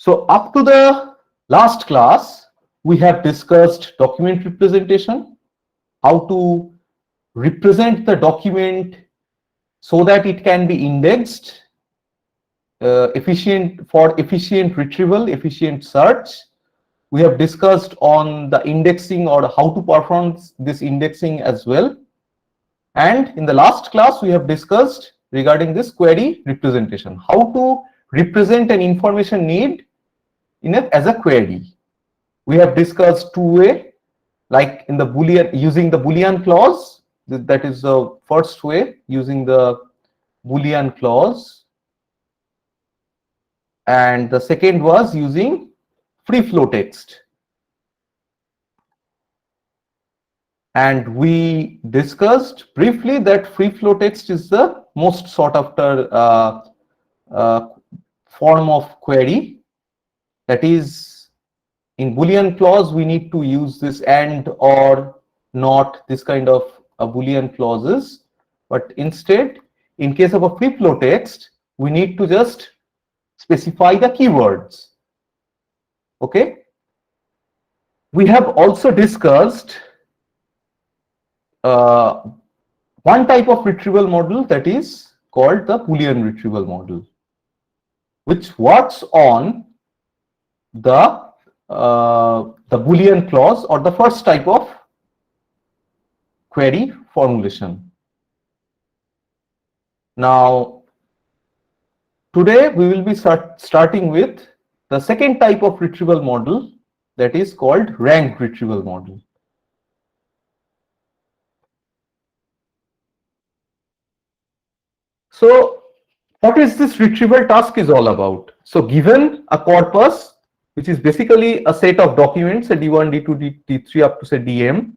So up to the last class, we have discussed document representation, how to represent the document so that it can be indexed, efficient retrieval, efficient search. We have discussed on the indexing or how to perform this indexing as well. And in the last class, we have discussed regarding this query representation, how to represent an information need as a query. We have discussed two-way, like in the boolean, using the boolean clause. That is the first way, using the boolean clause, and the second was using free flow text. And we discussed briefly that free flow text is the most sought after form of query. That is, in boolean clause we need to use this and, or, not, this kind of boolean clauses, but instead in case of a free flow text we need to just specify the keywords. Okay, we have also discussed one type of retrieval model, that is called the boolean retrieval model, which works on the boolean clause or the first type of query formulation. Now, today we will be starting with the second type of retrieval model, that is called ranked retrieval model. So what is this retrieval task is all about? So given a corpus, which is basically a set of documents, a D1, D2, D3 up to say DM,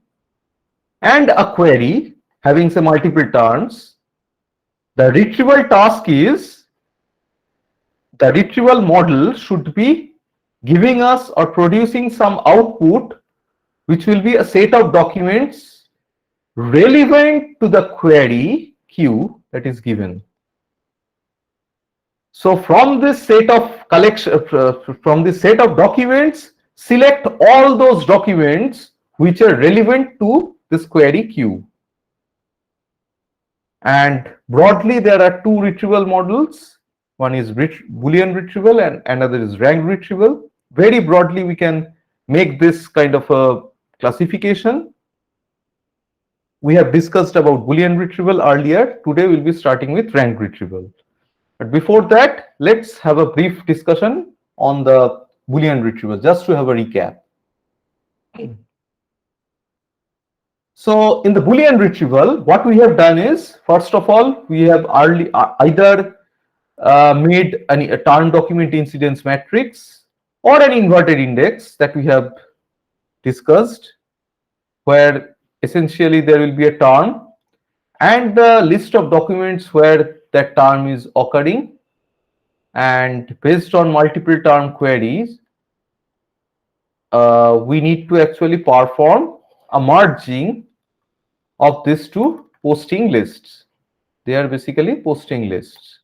and a query having say multiple terms, the retrieval task is, the retrieval model should be giving us or producing some output which will be a set of documents relevant to the query queue that is given. So from this set of from this set of documents, select all those documents which are relevant to this query queue. And broadly, there are two retrieval models. One is boolean retrieval and another is ranked retrieval. Very broadly, we can make this kind of a classification. We have discussed about boolean retrieval earlier. Today we'll be starting with ranked retrieval. But before that, let's have a brief discussion on the boolean retrieval, just to have a recap. So in the boolean retrieval, what we have done is, first of all, we have either made a term document incidence matrix or an inverted index that we have discussed, where essentially there will be a term and the list of documents where that term is occurring, and based on multiple term queries, we need to actually perform a merging of these two posting lists. They are basically posting lists.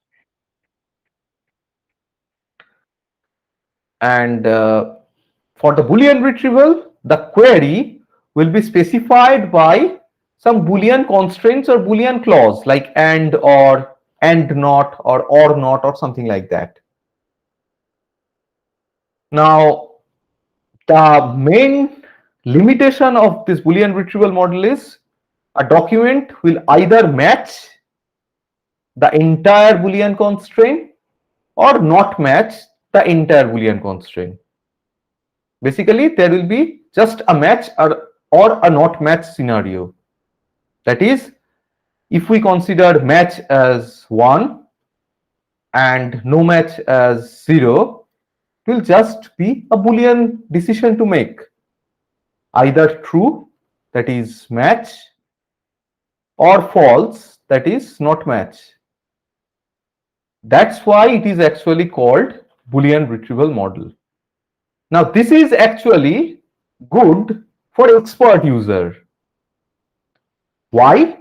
And for the boolean retrieval, the query will be specified by some boolean constraints or boolean clause like and, or, and not, or not, or something like that. Now, the main limitation of this boolean retrieval model is a document will either match the entire boolean constraint or not match the entire boolean constraint. Basically, there will be just a match or a not match scenario. That is, if we consider match as 1 and no match as 0, it will just be a boolean decision to make. Either true, that is match, or false, that is not match. That's why it is actually called boolean retrieval model. Now, this is actually good for expert user. Why?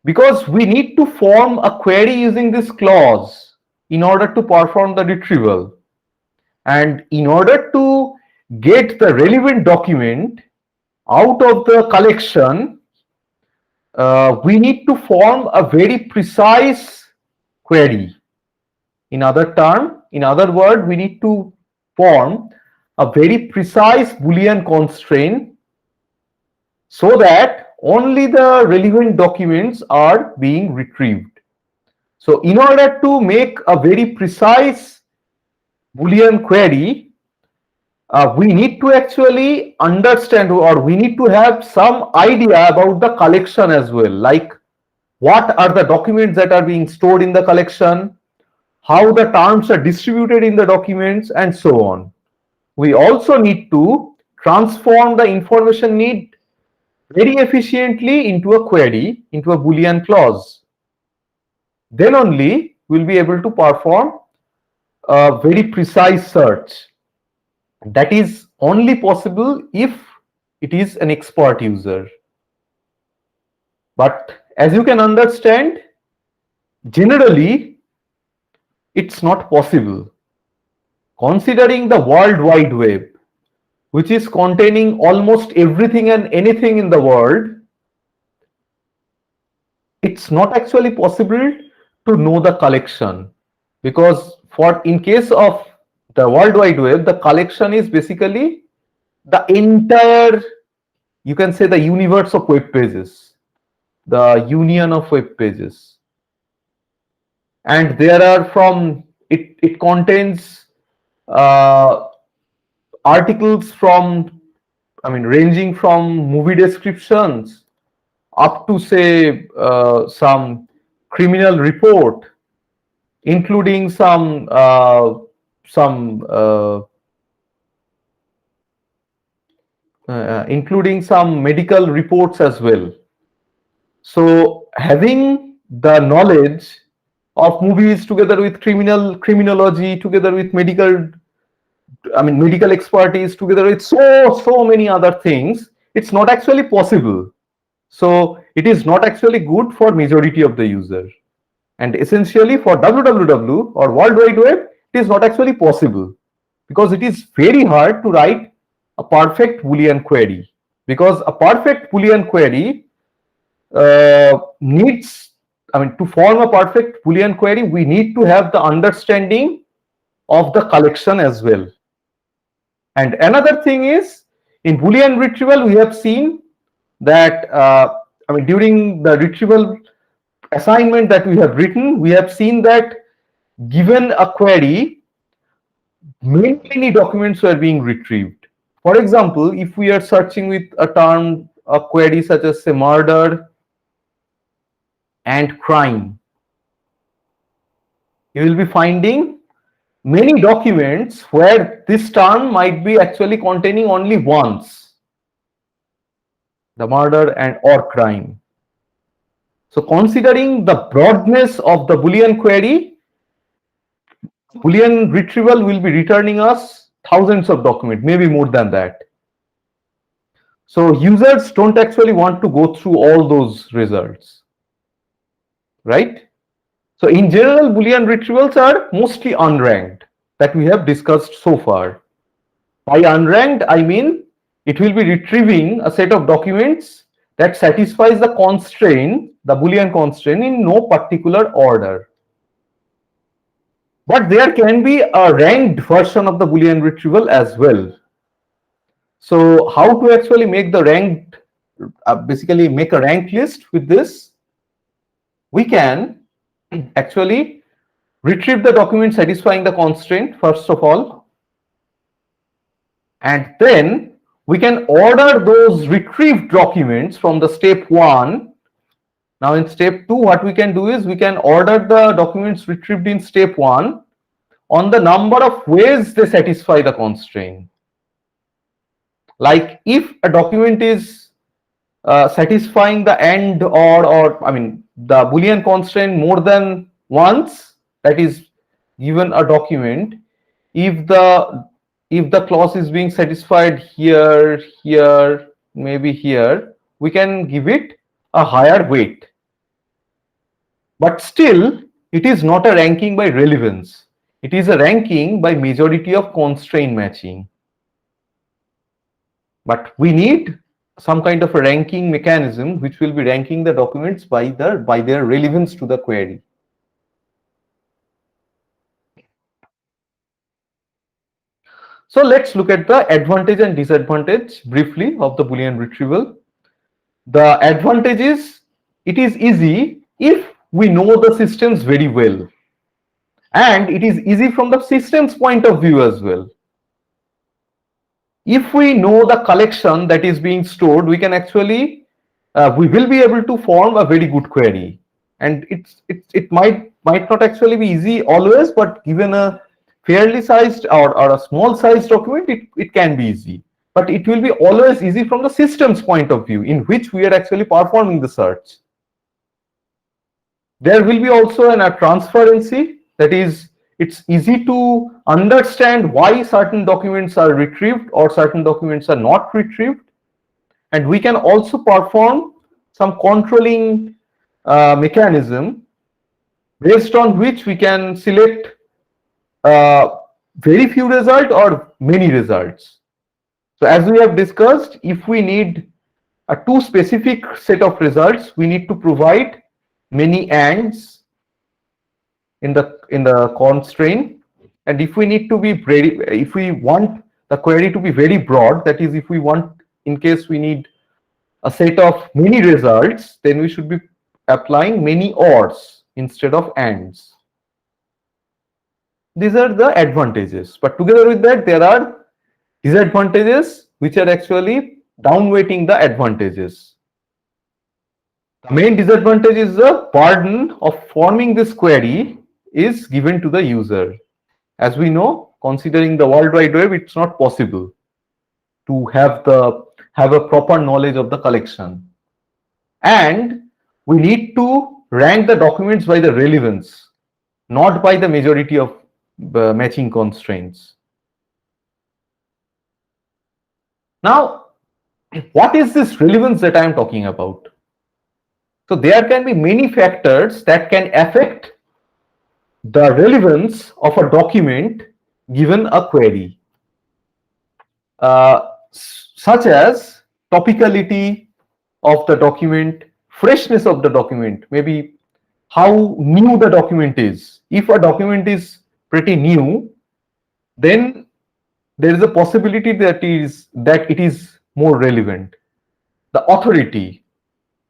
Because we need to form a query using this clause in order to perform the retrieval. And in order to get the relevant document out of the collection, we need to form a very precise query. In other words, we need to form a very precise Boolean constraint so that only the relevant documents are being retrieved. So in order to make a very precise Boolean query, we need to actually understand, or we need to have some idea about the collection as well, like what are the documents that are being stored in the collection, how the terms are distributed in the documents, and so on. We also need to transform the information need very efficiently into a query, into a Boolean clause. Then only we'll be able to perform a very precise search. That is only possible if it is an expert user. But as you can understand, generally it's not possible. Considering the World Wide Web, which is containing almost everything and anything in the world, it's not actually possible to know the collection, because in case of the World Wide Web, the collection is basically the entire, you can say, the universe of web pages, the union of web pages. And there are it contains articles from, ranging from movie descriptions up to, say, some criminal report, including some medical reports as well. So having the knowledge of movies together with criminology, together with medical expertise, together with so many other things, it's not actually possible. So it is not actually good for majority of the user. And essentially for www or World Wide Web, it is not actually possible, because it is very hard to write a perfect Boolean query. Because a perfect Boolean query needs, to form a perfect Boolean query, we need to have the understanding of the collection as well. And another thing is, in Boolean retrieval, we have seen that during the retrieval assignment that we have written, we have seen that given a query, many documents were being retrieved. For example, if we are searching with a query such as, say, murder and crime, you will be finding many documents where this term might be actually containing only once, the murder and or crime. So considering the broadness of the Boolean query, Boolean retrieval will be returning us thousands of documents, maybe more than that. So users don't actually want to go through all those results, right? So in general, Boolean retrievals are mostly unranked, that we have discussed so far. By unranked, I mean it will be retrieving a set of documents that satisfies the constraint, the Boolean constraint, in no particular order. But there can be a ranked version of the Boolean retrieval as well. So how to actually make the ranked, basically make a ranked list with this? We can actually retrieve the document satisfying the constraint first of all, and then we can order those retrieved documents from the step 1. Now in step 2, what we can do is we can order the documents retrieved in step 1 on the number of ways they satisfy the constraint. Like if a document is satisfying the AND or the Boolean constraint more than once, that is given a document, if the clause is being satisfied here, maybe here, we can give it a higher weight. But still, it is not a ranking by relevance. It is a ranking by majority of constraint matching. But we need some kind of a ranking mechanism which will be ranking the documents by their relevance to the query. So let's look at the advantage and disadvantage briefly of the Boolean retrieval. The advantage is it is easy if we know the systems very well, and it is easy from the system's point of view as well. If we know the collection that is being stored, we can actually we will be able to form a very good query. And it might not actually be easy always, but given a fairly sized or a small sized document, it can be easy. But it will be always easy from the system's point of view in which we are actually performing the search. There will be also a transparency, that is, it's easy to understand why certain documents are retrieved or certain documents are not retrieved. And we can also perform some controlling mechanism based on which we can select very few results or many results. So as we have discussed, if we need a too specific set of results, we need to provide many ands in the constraint. And if we need to be if we want the query to be very broad, that is, if we want, in case we need a set of many results, then we should be applying many ors instead of ands. These are the advantages, but together with that there are disadvantages which are actually downweighting the advantages. The main disadvantage is the burden of forming this query is given to the user. As we know, considering the World Wide Web, it's not possible to have a proper knowledge of the collection. And we need to rank the documents by the relevance, not by the majority of matching constraints. Now, what is this relevance that I am talking about? So there can be many factors that can affect the relevance of a document given a query, such as topicality of the document, freshness of the document, maybe how new the document is. If a document is pretty new, then there is a possibility that it is more relevant. The authority,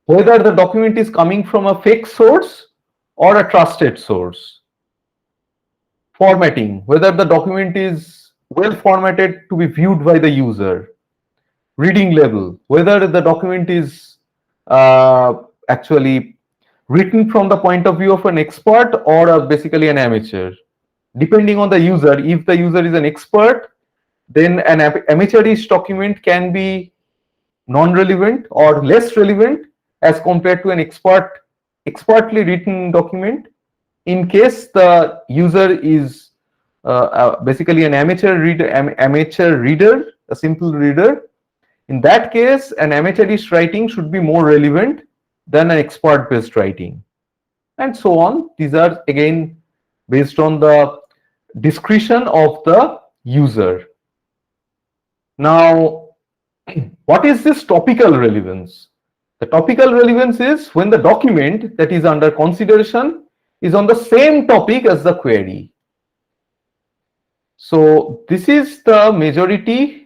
whether the document is coming from a fake source or a trusted source. Formatting, whether the document is well formatted to be viewed by the user. Reading level, whether the document is actually written from the point of view of an expert or basically an amateur. Depending on the user, if the user is an expert, then an amateurish document can be non-relevant or less relevant as compared to an expertly written document. In case the user is basically an amateur reader, a simple reader, in that case, an amateurish writing should be more relevant than an expert-based writing, and so on. These are again based on the discretion of the user. Now, what is this topical relevance? The topical relevance is when the document that is under consideration is on the same topic as the query. So this is the majority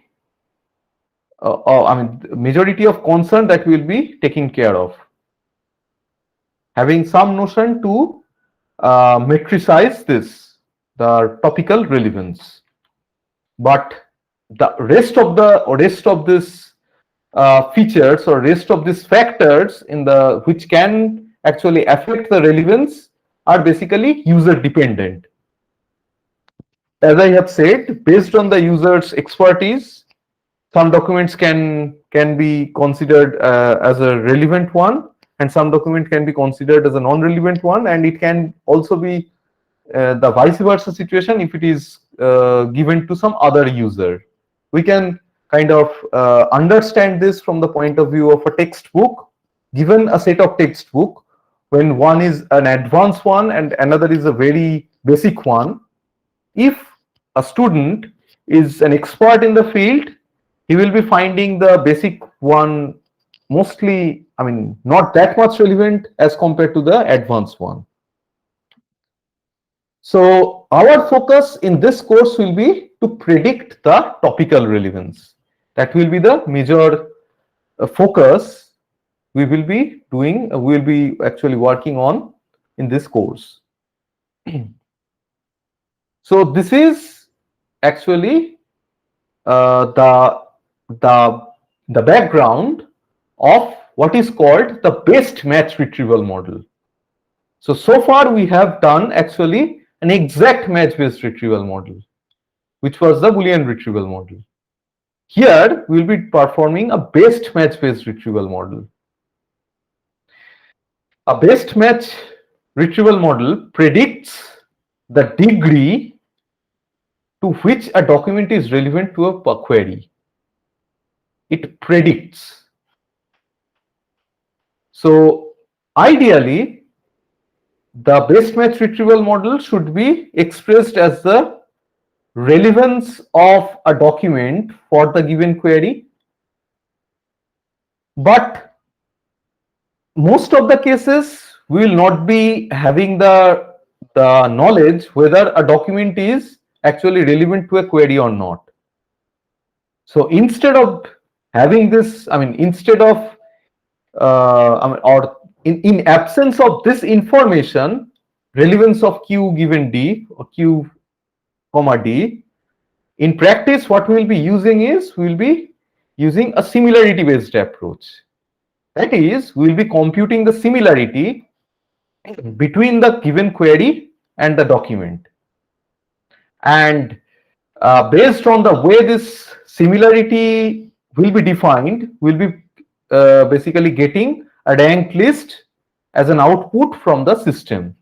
majority of concern that will be taken care of. Having some notion to metricize this, the topical relevance. But the rest of this features or rest of these factors which can actually affect the relevance are basically user dependent. As I have said, based on the user's expertise, some documents can be considered as a relevant one, and some document can be considered as a non-relevant one, and it can also be the vice versa situation if it is given to some other user. We can kind of understand this from the point of view of a textbook. Given a set of textbook, when one is an advanced one and another is a very basic one, if a student is an expert in the field, he will be finding the basic one mostly, I mean, not that much relevant as compared to the advanced one. So our focus in this course will be to predict the topical relevance. That will be the major focus we will be doing, we will be actually working on in this course. So this is actually the background of what is called the best match retrieval model. So far we have done actually an exact match based retrieval model, which was the Boolean retrieval model. Here we will be performing a best match based retrieval model. A best match retrieval model predicts the degree to which a document is relevant to a query. It predicts. So ideally, the best match retrieval model should be expressed as the relevance of a document for the given query. But most of the cases, we will not be having the knowledge whether a document is actually relevant to a query or not. So instead of having this, I mean, instead of or in absence of this information, relevance of Q given D or Q comma D, in practice what we will be using is we will be using a similarity based approach. That is, we will be computing the similarity between the given query and the document, and based on the way this similarity will be defined, we will be basically getting a ranked list as an output from the system.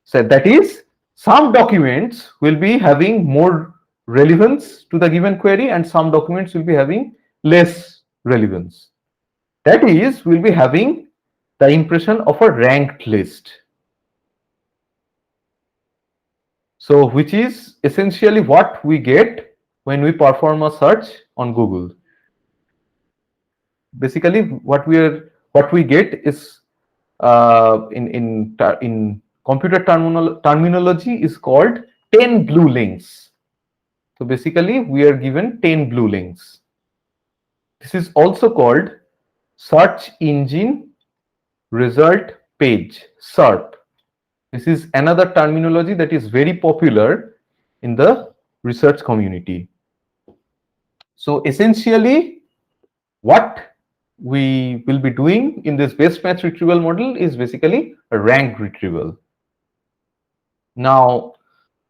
So that is, some documents will be having more relevance to the given query and some documents will be having less relevance. That is, we'll be having the impression of a ranked list. So which is essentially what we get when we perform a search on Google. Basically, what we get is in computer terminology is called 10 blue links. So basically, we are given 10 blue links. This is also called search engine result page, SERP. This is another terminology that is very popular in the research community. So essentially, what we will be doing in this best match retrieval model is basically a ranked retrieval. Now,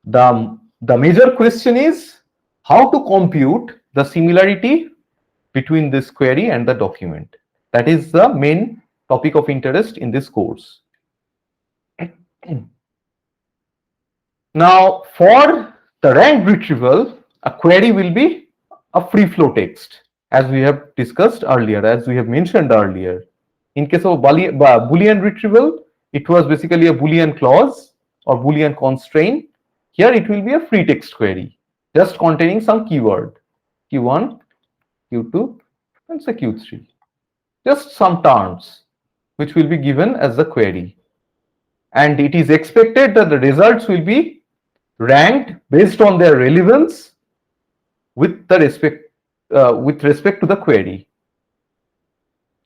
the major question is how to compute the similarity between this query and the document. That is the main topic of interest in this course. Now, for the ranked retrieval, a query will be a free flow text, as we have discussed earlier, as we have mentioned earlier. In case of Boolean retrieval, it was basically a Boolean clause or Boolean constraint. Here it will be a free text query, just containing some keyword, Q1, Q2, and say Q3. Just some terms which will be given as the query. And it is expected that the results will be ranked based on their relevance with respect to the query.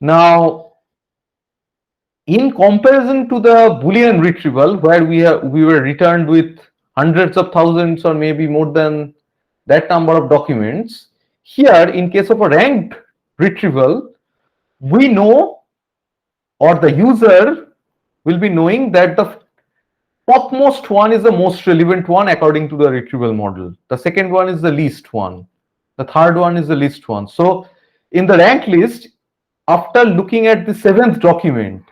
Now, in comparison to the Boolean retrieval, where we were returned with hundreds of thousands or maybe more than that number of documents, here in case of a ranked retrieval, we know, or the user will be knowing, that the topmost one is the most relevant one according to the retrieval model. The second one is the least one. The third one is the least one. So in the ranked list, after looking at the seventh document,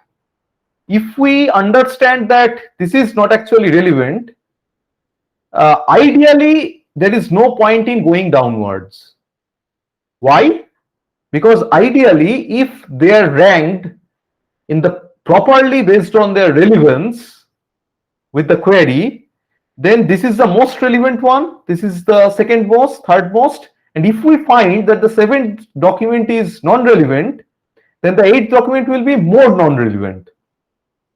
if we understand that this is not actually relevant, ideally there is no point in going downwards. Why? Because ideally, if they are ranked in the properly based on their relevance with the query, then this is the most relevant one, this is the second most, third most, and if we find that the seventh document is non-relevant, then the eighth document will be more non-relevant,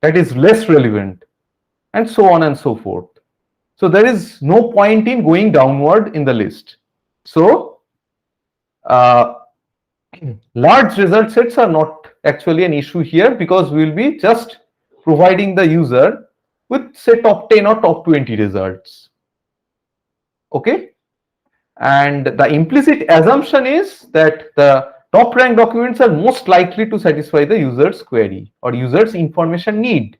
that is less relevant, and so on and so forth. So there is no point in going downward in the list. So large result sets are not actually an issue here, because we will be just providing the user with say top 10 or top 20 results. Okay, and the implicit assumption is that the top rank documents are most likely to satisfy the user's query or user's information need.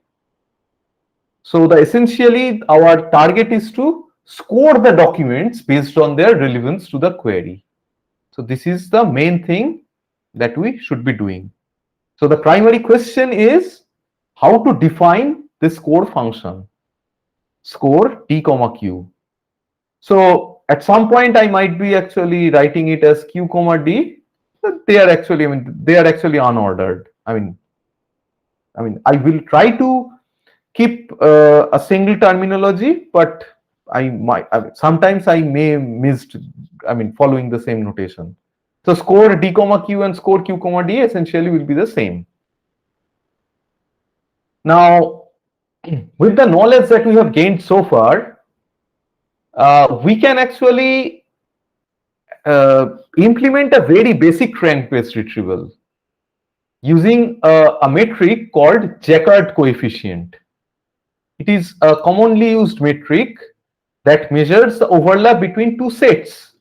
So the essentially our target is to score the documents based on their relevance to the query. So this is the main thing that we should be doing. So the primary question is how to define the score function, score t comma q. So at some point I might be actually writing it as q comma d, but they are actually, they are actually unordered. I mean I will try to keep a single terminology, but sometimes I may missed, following the same notation. So score d comma q and score q comma d essentially will be the same. Now, with the knowledge that we have gained so far, we can actually implement a very basic rank-based retrieval using a metric called Jaccard coefficient. It is a commonly used metric that measures the overlap between two sets.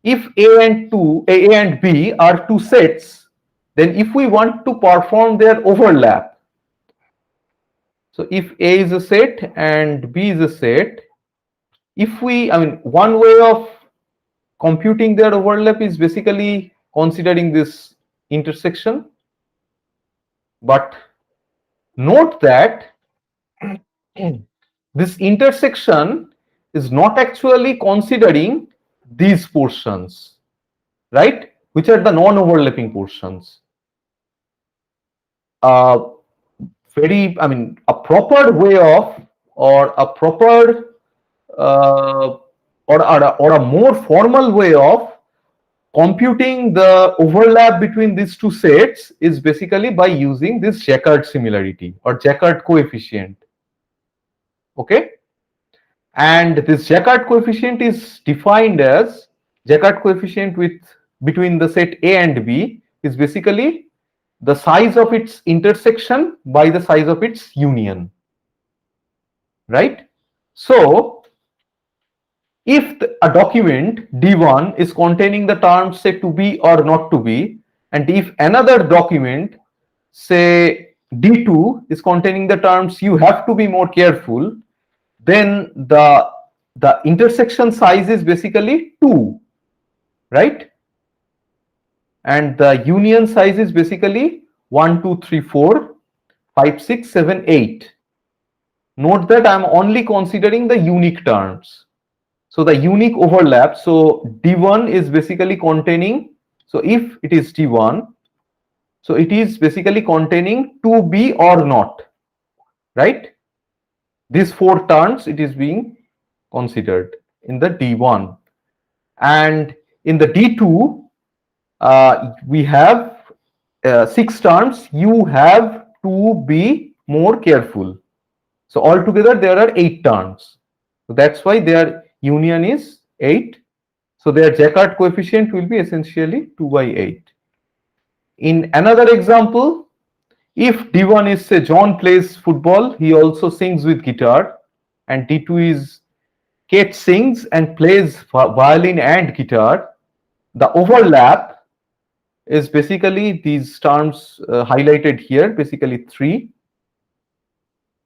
If A and B are two sets, then if we want to perform their overlap, so if A is a set and B is a set, if we, one way of computing their overlap is basically considering this intersection. But note that this intersection is not actually considering these portions, right? Which are the non-overlapping portions. A proper way of, or a proper or a more formal way of computing the overlap between these two sets is basically by using this Jaccard similarity or Jaccard coefficient. Okay, and this Jaccard coefficient is defined as Jaccard coefficient between the set A and B is basically the size of its intersection by the size of its union, right? So if a document D1 is containing the terms say to be or not to be, and if another document say D2 is containing the terms you have to be more careful, then the intersection size is basically 2, right? And the union size is basically 1, 2, 3, 4, 5, 6, 7, 8. Note that I'm only considering the unique terms. So the unique overlap, so D1 is basically containing, so if it is D1, so it is basically containing to be or not, right? These 4 terms it is being considered in the D1. And in the D2, we have 6 terms, you have to be more careful. So altogether there are 8 terms. So that's why their union is 8. So their Jaccard coefficient will be essentially 2 by 8. In another example, if D1 is say John plays football, he also sings with guitar, and D2 is Kate sings and plays violin and guitar, the overlap is basically these terms highlighted here, basically 3.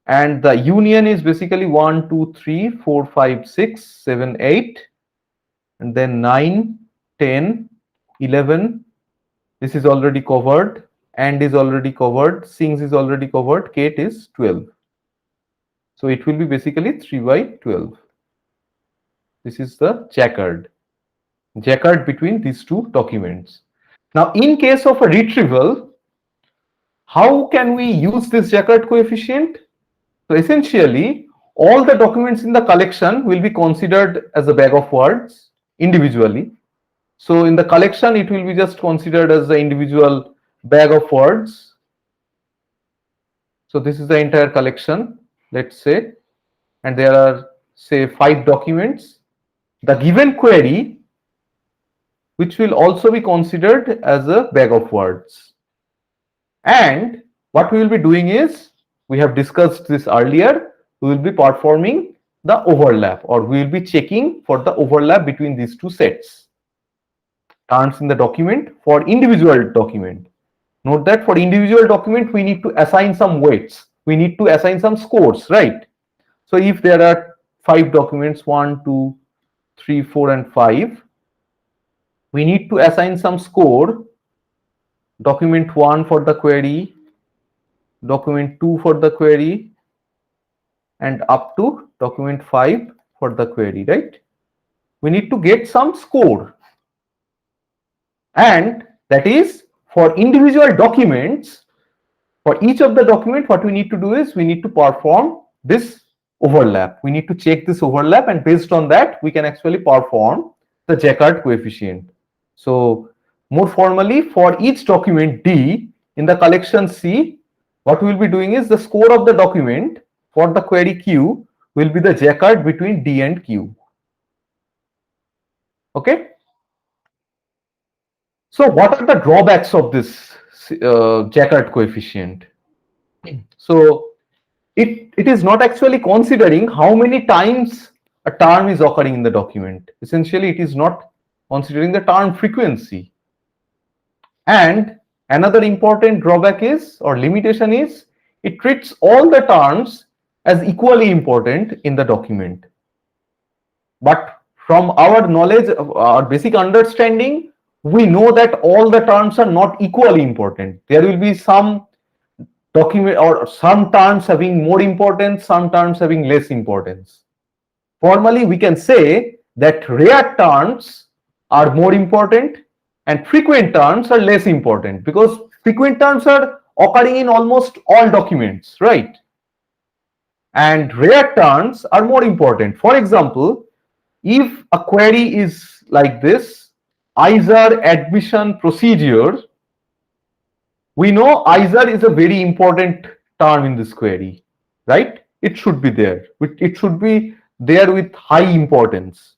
And the union is basically 1, 2, 3, 4, 5, 6, 7, 8, and then 9, 10, 11. This is already covered, and is already covered, sings is already covered, Kate is 12. So it will be basically 3 by 12. This is the Jaccard between these two documents. Now, in case of a retrieval, how can we use this Jaccard coefficient? So essentially, all the documents in the collection will be considered as a bag of words individually. So in the collection, it will be just considered as the individual bag of words. So this is the entire collection, let's say, and there are, say, 5 documents. The given query, which will also be considered as a bag of words. And what we will be doing is, we have discussed this earlier, we will be performing the overlap, or we will be checking for the overlap between these two sets. Terms in the document for individual document. Note that for individual document, we need to assign some weights. We need to assign some scores, right? So if there are 5 documents, 1, 2, 3, 4, and 5, we need to assign some score. Document 1 for the query, document 2 for the query, and up to document 5 for the query, right? We need to get some score. And that is for individual documents. For each of the document, what we need to do is we need to perform this overlap. We need to check this overlap, and based on that, we can actually perform the Jaccard coefficient. So more formally, for each document D in the collection C, what we will be doing is the score of the document for the query Q will be the Jaccard between D and Q. Okay. So what are the drawbacks of this Jaccard coefficient? So it is not actually considering how many times a term is occurring in the document. Essentially, it is not considering the term frequency. And another important drawback is, or limitation is, it treats all the terms as equally important in the document. But from our knowledge, our basic understanding, we know that all the terms are not equally important. There will be some document or some terms having more importance, some terms having less importance. Formally, we can say that rare terms are more important and frequent terms are less important, because frequent terms are occurring in almost all documents, right? And rare terms are more important. For example, if a query is like this, IISER admission procedure, we know IISER is a very important term in this query, right? It should be there. It should be there with high importance.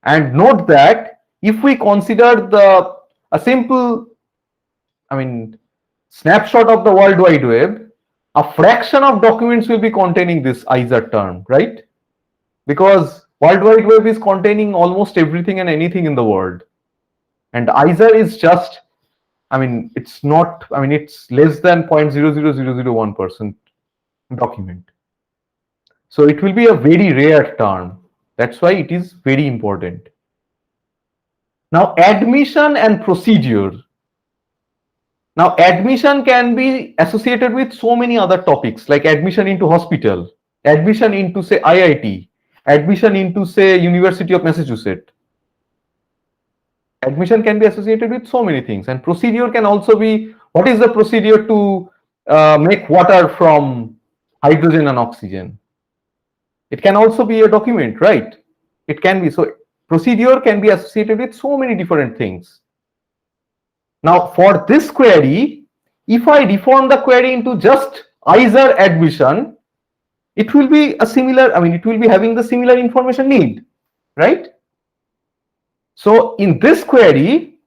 And note that if we consider a simple, snapshot of the World Wide Web, a fraction of documents will be containing this IISER term, right? Because World Wide Web is containing almost everything and anything in the world. And IISER is just, it's not, it's less than 0.00001% document. So it will be a very rare term. That's why it is very important. Now, admission and procedure. Now, admission can be associated with so many other topics, like admission into hospital, admission into, say, IIT, admission into, say, University of Massachusetts. Admission can be associated with so many things, and procedure can also be, what is the procedure to make water from hydrogen and oxygen? It can also be a document, right? It can be. So procedure can be associated with so many different things. Now, for this query, if I reform the query into just IISER admission, it will be a similar, it will be having the similar information need, right? So in this query,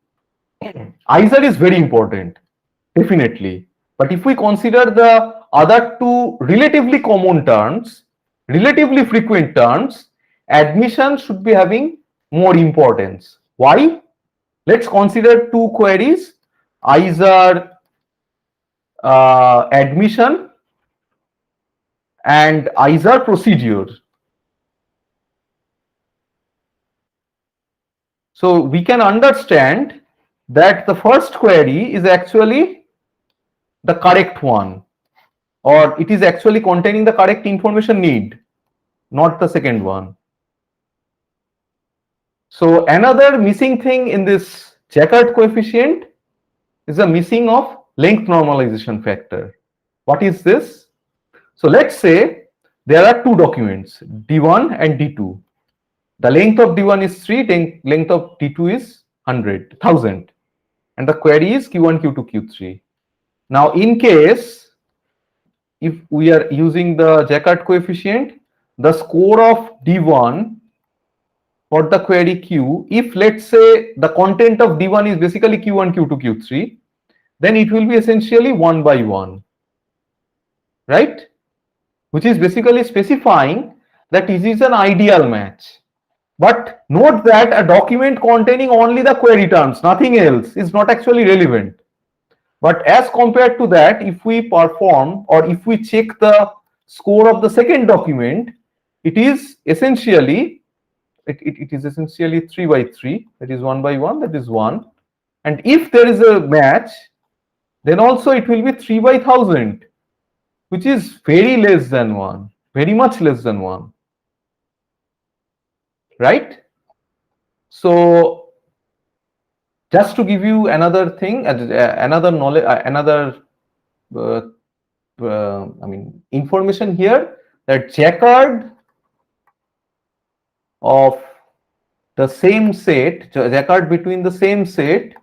IISER is very important, definitely. But if we consider the other two relatively common terms, relatively frequent terms, admission should be having more importance. Why? Let's consider two queries, IISER admission and IISER procedure. So we can understand that the first query is actually the correct one, or it is actually containing the correct information need, not the second one. So another missing thing in this Jaccard coefficient is the missing of length normalization factor. What is this? So let's say there are two documents, D1 and D2. The length of D1 is 3, length of D2 is 1,000, and the query is Q1, Q2, Q3. Now, in case if we are using the Jaccard coefficient, the score of D1 for the query Q, if let's say the content of D1 is basically Q1, Q2, Q3, then it will be essentially 1 by 1, right? Which is basically specifying that it is an ideal match. But note that a document containing only the query terms, nothing else, is not actually relevant. But as compared to that, if we perform or if we check the score of the second document, it is essentially 3 by 3, that is 1 by 1, that is 1. And if there is a match, then also it will be 3 by 1,000, which is very less than 1, very much less than 1. Right? So just to give you another thing, another knowledge, information here, that Jacquard of the same set, Jacquard between the same set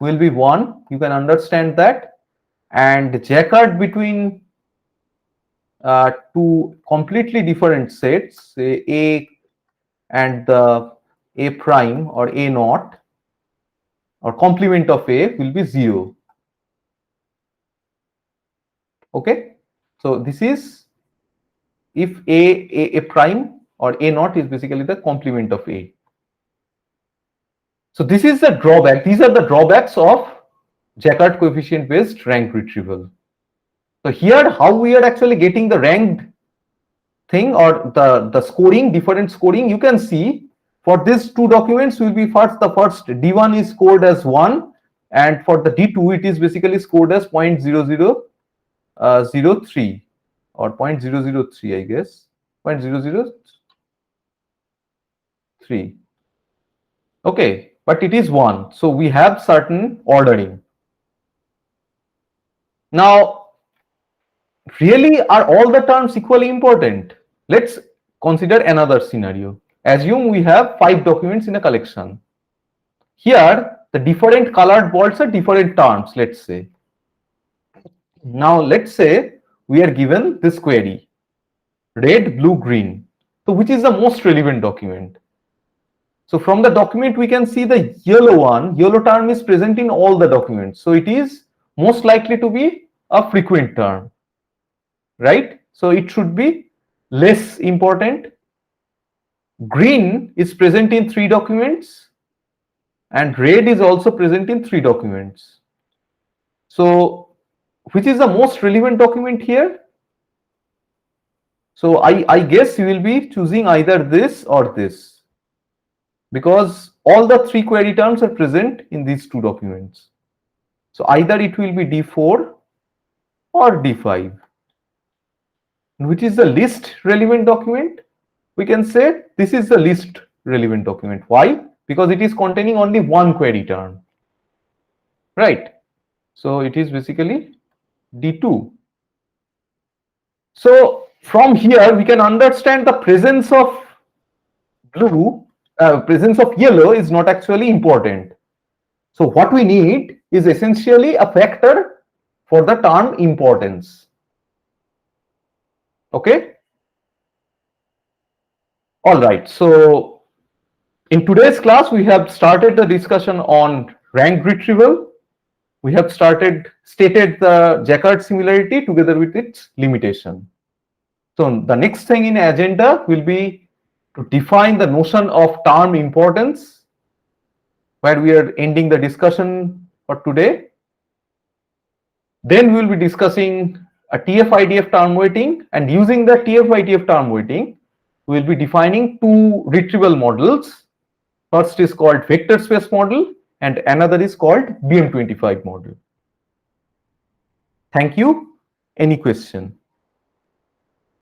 will be 1. You can understand that. And Jacquard between two completely different sets, say A and the A prime or A naught or complement of A will be 0. Okay, so this is if A prime or A naught is basically the complement of A. So this is the drawback. These are the drawbacks of Jaccard coefficient based rank retrieval. So here how we are actually getting the ranked thing or the scoring, different scoring, you can see for these two documents will be the first D1 is scored as 1, and for the D2 it is basically scored as 0.0003 or 0.003, I guess 0.003. Okay, but it is 1, so we have certain ordering. Now, really, are all the terms equally important? Let's consider another scenario. Assume we have 5 documents in a collection. Here, the different colored balls are different terms, let's say. Now, let's say we are given this query, red, blue, green. So, which is the most relevant document? So, from the document, we can see the yellow one, yellow term is present in all the documents. So, it is most likely to be a frequent term, right? So, it should be less important. Green is present in 3 documents and red is also present in 3 documents. So, which is the most relevant document here? So, I guess you will be choosing either this or this, because all the 3 query terms are present in these 2 documents. So, either it will be D4 or D5. Which is the least relevant document? We can say this is the least relevant document. Why? Because it is containing only 1 query term, right? So it is basically D2. So from here we can understand the presence of presence of yellow is not actually important. So what we need is essentially a factor for the term importance. Okay. All right. So in today's class, we have started the discussion on rank retrieval. We have stated the Jaccard similarity together with its limitation. So the next thing in agenda will be to define the notion of term importance, where we are ending the discussion for today. Then we will be discussing a TF-IDF term weighting, and using the TF-IDF term weighting, we will be defining 2 retrieval models. First is called vector space model and another is called BM25 model. Thank you. Any question?